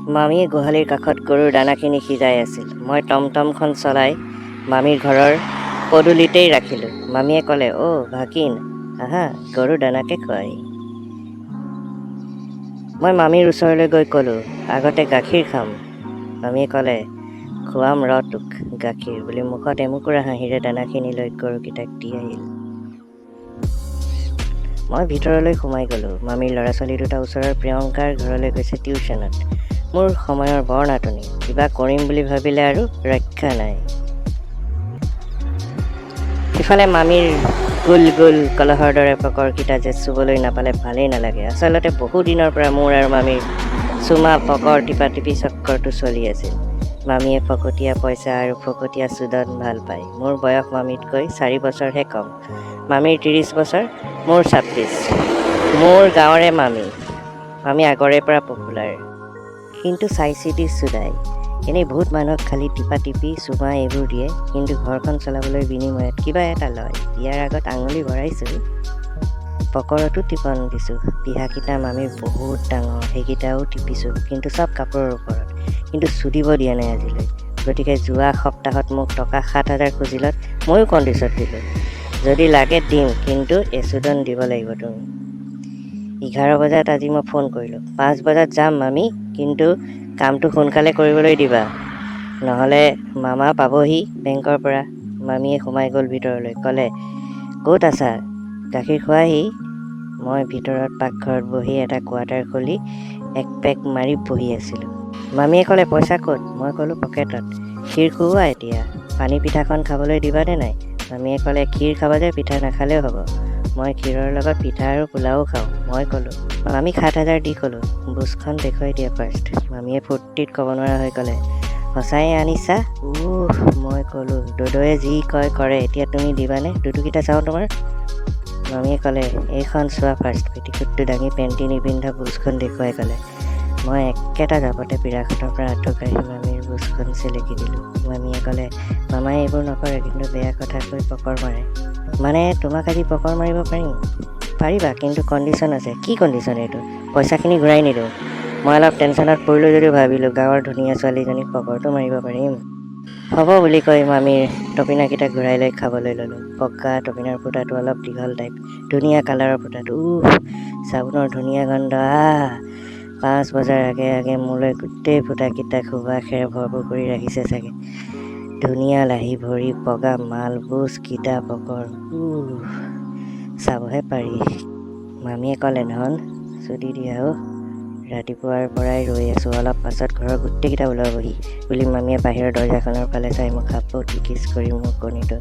মামীয়ে গোহালিৰ কাষত গৰুৰ দানাখিনি সিজাই আছিল। মই টমটমখন চলাই মামীৰ ঘৰৰ পদূলিতেই ৰাখিলোঁ। মামীয়ে ক'লে, অ' ভাগিন, আহা গৰুৰ দানাকে খুৱাই। মই মামীৰ ওচৰলৈ গৈ ক'লোঁ, আগতে গাখীৰ খাম। মামীয়ে ক'লে, খুৱাম ৰ তোক গাখীৰ বুলি মুখত এমুকুৰা হাঁহিৰে দানাখিনি লৈ গৰুকেইটাক দি আহিল। মই ভিতৰলৈ সোমাই গ'লোঁ। মামীৰ ল'ৰা ছোৱালী দুটা ওচৰৰ প্ৰিয়ংকাৰ ঘৰলৈ গৈছে টিউশ্যনত। মোৰ সময়ৰ বৰ নাটনি, কিবা কৰিম বুলি ভাবিলে আৰু ৰক্ষা নাই। ইফালে মামীৰ গোল গোল কলহৰ দৰে পকৰকেইটা যে চুবলৈ নাপালে ভালেই নালাগে। আচলতে বহু দিনৰ পৰা মোৰ আৰু মামীৰ চুমা পকৰ টিপা টিপি চক্কৰটো চলি আছিল। মামীয়ে ফকটীয়া পইচা আৰু ফকটীয়া চুদন ভাল পায়। মোৰ বয়স মামীতকৈ 4 বছৰহে কম। মামীৰ 30 বছৰ, মোৰ 26। মোৰ গাঁৱৰে মামী আগৰে পৰা পপুলাৰ, কিন্তু চাই চিতি চুদাই। এনেই বহুত মানুহক খালি টিপা টিপি চুমা এইবোৰ দিয়ে, কিন্তু ঘৰখন চলাবলৈ বিনিময়ত কিবা এটা লয়। বিয়াৰ আগত আঙুলি ভৰাইছোঁ, পকৰতো টিপন দিছোঁ। পিহাকেইটা মামীৰ বহুত ডাঙৰ, সেইকেইটাও টিপিছোঁ, কিন্তু চব কাপোৰৰ ওপৰত। কিন্তু চুদিব দিয়া নাই আজিলৈ। গতিকে যোৱা সপ্তাহত মোক টকা 7,000 খুজিলত ময়ো কণ্ডিশ্যন দিলোঁ, যদি লাগে দিম, কিন্তু এচুদন দিব লাগিব তুমি। 11 বজাত আজি মই ফোন কৰিলোঁ, 5 বজাত যাম মামী, কিন্তু কামটো সোনকালে কৰিবলৈ দিবা, নহ'লে মামা পাবহি বেংকৰ পৰা। মামীয়ে সোমাই গ'ল ভিতৰলৈ, ক'লে, ক'ত আছা, গাখীৰ খোৱাহি। মই ভিতৰত পাকঘৰত বহি এটা কোৱাৰ্টাৰ খুলি এক পেক মাৰি বহি আছিলোঁ। মামীয়ে ক'লে, পইচা ক'ত? মই ক'লোঁ, পকেটত। ক্ষীৰ খুওৱা এতিয়া, পানী পিঠাখন খাবলৈ দিবানে নাই? মামীয়ে ক'লে, ক্ষীৰ খাবা যে পিঠা নাখালেও হ'ব। মই ক্ষীৰৰ লগত পিঠা আৰু পোলাও খাওঁ। মই ক'লোঁ, মামীক 7,000 দি ক'লোঁ, বুজখন দেখুৱাই দিয়া ফাৰ্ষ্ট। মামীয়ে ফূৰ্তিত ক'ব নোৱাৰা হৈ ক'লে, সঁচাই আনিছা? মই ক'লোঁ, দদৈয়ে যি কয় কৰে, এতিয়া তুমি দিবানে? দুটুকিটা চাওঁ তোমাৰ। মামীয়ে ক'লে, এইখন চোৱা ফাৰ্ষ্ট। পেটিকোটটো দাঙি পেণ্টি নিপিন্ধা বুজখন দেখুৱাই ক'লে। মই একেটা জাপতে পিৰাখনৰ পৰা আঁঠুকাঢ়ি মামীৰ বুজখন চেলেকি দিলোঁ। মামীয়ে ক'লে, মামাই এইবোৰ নকৰে, কিন্তু বেয়া কথা কৈ পকৰ মাৰে। মানে তোমাক আজি পকৰ মাৰিব পাৰিম? পাৰিবা, কিন্তু কণ্ডিশ্যন আছে। কি কণ্ডিশ্যন এইটো? পইচাখিনি ঘূৰাই নিদিওঁ। মই অলপ টেনশ্যনত পৰিলোঁ যদিও ভাবিলোঁ, গাঁৱৰ ধুনীয়া ছোৱালীজনীক পকৰটো মাৰিব পাৰিম। হ'ব বুলি কৈ মামীৰ টপিনাকেইটা ঘূৰাই লৈ খাবলৈ ল'লোঁ। বগা টপিনাৰ ফুটাটো অলপ দীঘল টাইপ, ধুনীয়া কালাৰৰ ফুটাটো। চাবোনৰ ধুনীয়া গন্ধ। 5 বজাৰ আগে আগে মোলৈ গোটেই ফুটাকেইটা সুবাসেৰে ভৰপূৰ কৰি ৰাখিছে চাগে। ধুনীয়া লাহি ভৰি বগা মালভোজকেইটা পকৰ। চাবহে পাৰি। মামীয়ে ক'লে, ধন চুটি দিয়া অ', ৰাতিপুৱাৰ পৰাই ৰৈ আছোঁ, অলপ পাছত ঘৰৰ গোটেইকেইটা ওলাবহি বুলি মামীয়ে বাহিৰৰ দৰজাখনৰ ফালে চাই মোক সাপতি কিছ কৰি মোৰ কণীটো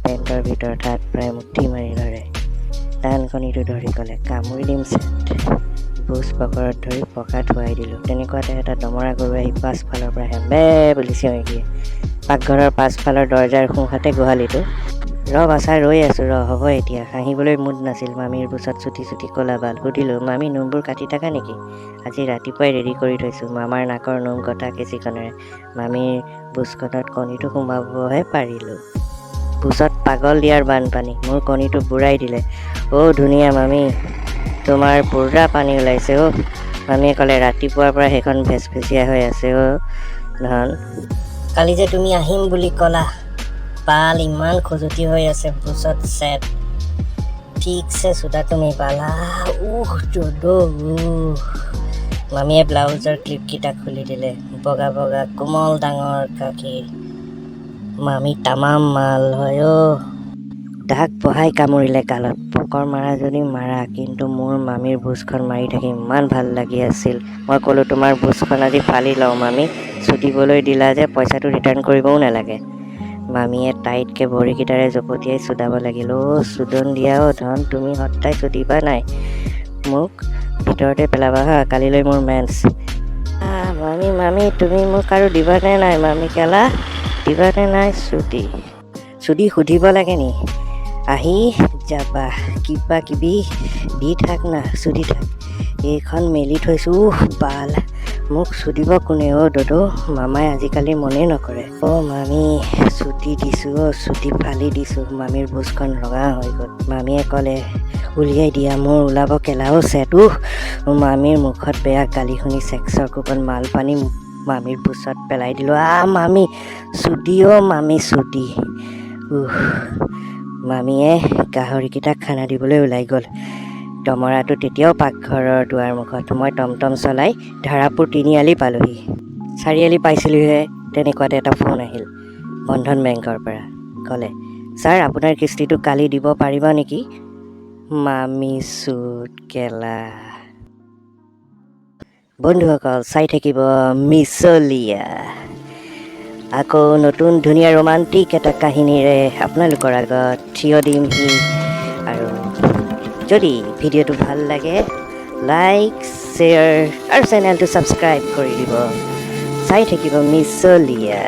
পেণ্টৰ ভিতৰত হাত প্ৰায় মুঠি মাৰি ধৰে। টান কণীটো ধৰি ক'লে, কামুৰি দিম চেট। বুজ পকৰত ধৰি পকাত শুৱাই দিলোঁ। তেনেকুৱাতে এটা দমৰা গৰু আহি পাছফালৰ পৰা হেম্বে বুলি চিঞৰি দিয়ে। পাকঘৰৰ পাছফালৰ দৰজাৰ সোঁহাতে গোহালিটো। বাচা ৰৈ আছোঁ হ'ব এতিয়া। হাঁহিবলৈ মুড নাছিল মামীৰ বুচত চুটি চুটি ক'লা বাল। সুধিলোঁ, মামী নোমবোৰ কাটি থাকা নেকি? আজি ৰাতিপুৱাই ৰেডি কৰি থৈছোঁ। মামাৰ নাকৰ নোম কটা কেঁচিখনেৰে মামীৰ বুচখনত কণীটো সোমাবহে পাৰিলোঁ। বুচত পাগল দিয়াৰ বানপানী। মোৰ কণীটো বুৰাই দিলে। ধুনীয়া মামী, তোমাৰ পুৰা পানী ওলাইছে অ'। মামীয়ে ক'লে, ৰাতিপুৱাৰ পৰা সেইখন ভেচভেচিয়া হৈ আছে অ' ধন। কালি যে তুমি আহিম বুলি ক'লা, পাল ইমান খজুতি হৈ আছে বুচত চেট। ঠিকছে চোদা তুমি পালা। মামীয়ে ব্লাউজৰ ক্লিপকেইটা খুলি দিলে। বগা বগা কোমল ডাঙৰ গাখীৰ। মামী তামাম মাল হয় অ'। দাগ বহাই কামুৰিলে গালত। পকৰ মাৰা যদি মাৰা, কিন্তু মোৰ মামীৰ বুচখন মাৰি থাকি ইমান ভাল লাগি আছিল। মই ক'লোঁ, তোমাৰ বুচখন আজি ফালি লওঁ মামী, চুটিবলৈ দিলা যে পইচাটো ৰিটাৰ্ণ কৰিবও নালাগে। মামীয়ে টাইটকৈ ভৰিকেইটাৰে জপতিয়াই চুদাব লাগিল। চুদন দিয়া অ' ধন, তুমি সদায় চুদিবা নাই মোক, ভিতৰতে পেলাবা হা, কালিলৈ মোৰ মেন্স। মামী তুমি মোক আৰু দিবানে নাই মামী কেলা, দিবানে নাই চুদি সুধিব লাগে নি? আহি যাবা, কিবা কিবি দি থাক না, চুদি থাক। এইখন মেলি থৈছোঁ বাল, মোক চুদিব কোনে অ' দদৌ? মামাই আজিকালি মনেই নকৰে। মামী চুটি দিছোঁ চুটি ফালি দিছোঁ। মামীৰ বুচখন ৰঙা হৈ গ'ল। মামীয়ে ক'লে, উলিয়াই দিয়া মোৰ ওলাব কেলাও চেটো মামীৰ মুখত বেয়া গালি শুনি চেক্সৰ কোপন মাল পানী মামীৰ পুচত পেলাই দিলোঁ মামী চুদি মামী চুদি মামীয়ে গাহৰিকেইটা খানা দিবলৈ ওলাই গ'ল দমৰাটো তেতিয়াও পাকঘৰৰ দুৱাৰ মুখত মই টমটম চলাই ধাৰাপুৰ তিনিআলি পালোহি চাৰিআলি পাইছিলোঁহে তেনেকুৱাতে এটা ফোন আহিল বন্ধন বেংকৰ পৰা ক'লে ছাৰ আপোনাৰ কিস্তিটো কালি দিব পাৰিব নেকি মামী চুট কেলা বন্ধুসকল চাই থাকিব মিছলীয়া আকৌ নতুন ধুনীয়া ৰোমান্টিক এটা কাহিনীৰে আপোনালোকৰ আগত থিয় দিমহি আৰু যদি ভিডিঅ'টো ভাল লাগে লাইক শ্বেয়াৰ আৰু চেনেলটো ছাবস্ক্ৰাইব কৰি দিব চাই থাকিব মিছলীয়া